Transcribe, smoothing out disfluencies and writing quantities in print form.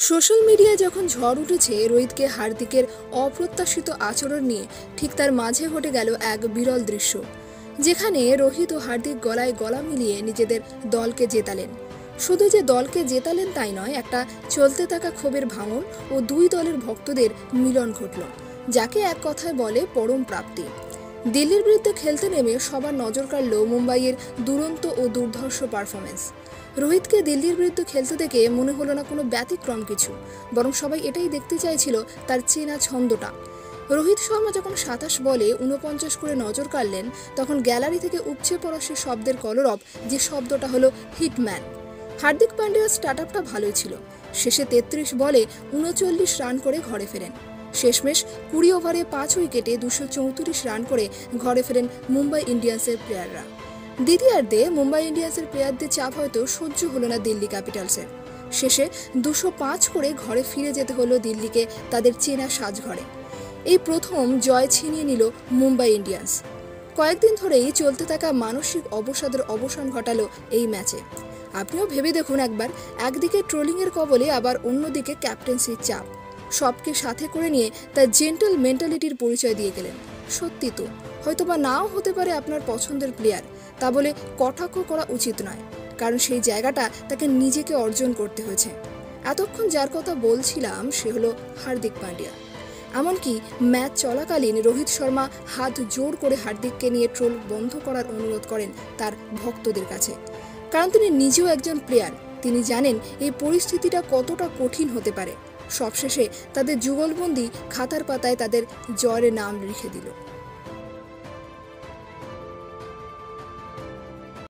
Social মিডিয়ায় যখন ঝড় উঠেছে রোহিতকে হার্দিকের অপ্রত্যাশিত আচরণ নিয়ে, ঠিক তার মাঝে ঘটে গেল এক বিরল দৃশ্য, যেখানে রোহিত ও হার্দিক গলায় গলা মিলিয়ে নিজেদের দলকে জেতালেন। শুধু যে দলকে জেতালেন তাই নয়, একটা চলতে থাকা ক্ষোভের ভাঙন ও দুই দলের ভক্তদের মিলন ঘটল, যাকে এক কথায় বলে পরম প্রাপ্তি। দিল্লির বিরুদ্ধে খেলতে নেমে সবার নজর কাড়ল মুম্বাইয়ের দুরন্ত ও দুর্ধর্ষ পারফরমেন্স। রোহিতকে দিল্লির বিরুদ্ধে খেলতে দেখে মনে হলো না কোনো ব্যতিক্রম কিছু, বরং সবাই এটাই দেখতে চাইছিল তার চেনা ছন্দটা। রোহিত শর্মা যখন 27 বলে 49 করে নজর কাড়লেন, তখন গ্যালারি থেকে উপচে পড়া সে শব্দের কলরব, যে শব্দটা হলো হিটম্যান। হার্দিক পান্ডিয়ার স্টার্টআপটা ভালোই ছিল। শেষে 33 বলে 39 রান করে ঘরে ফেরেন। শেষমেশ 20 ওভারে 5 উইকেটে 234 রান করে ঘরে ফেরেন মুম্বাই ইন্ডিয়ান্সের প্লেয়াররা। দ্বিতীয়ার্ধে মুম্বাই ইন্ডিয়ান্সের প্লেয়ারদের চাপ হয়তো সহ্য হলো না দিল্লি ক্যাপিটালসের। শেষে 205 করে ঘরে ফিরে যেতে হলো দিল্লিকে তাদের চেনা সাজঘরে। এই প্রথম জয় ছিনিয়ে নিল মুম্বাই ইন্ডিয়ান্স। কয়েকদিন ধরেই চলতে থাকা মানসিক অবসাদের অবসান ঘটালো এই ম্যাচে। আপনিও ভেবে দেখুন একবার, একদিকে ট্রোলিংয়ের কবলে, আবার অন্যদিকে ক্যাপ্টেন্সির চাপ। সবকে সাথে করে নিয়ে তার জেন্টল মেন্টালিটির পরিচয় দিয়ে গেলেন। সত্যি তো, হয়তোবা নাও হতে পারে আপনার পছন্দের প্লেয়ার, তা বলে কটাক্ষ করা উচিত নয়, কারণ সেই জায়গাটা তাকে নিজেকে অর্জন করতে হয়েছে। এতক্ষণ যার কথা বলছিলাম সে হলো হার্দিক পান্ডিয়া। এমনকি ম্যাচ চলাকালীন রোহিত শর্মা হাত জোর করে হার্দিককে নিয়ে ট্রোল বন্ধ করার অনুরোধ করেন তার ভক্তদের কাছে, কারণ তিনি নিজেও একজন প্লেয়ার। তিনি জানেন এই পরিস্থিতিটা কতটা কঠিন হতে পারে। সবশেষে তাদের যুগলবন্দি খাতার পাতায় তাদের জয়ের নাম লিখে দিল।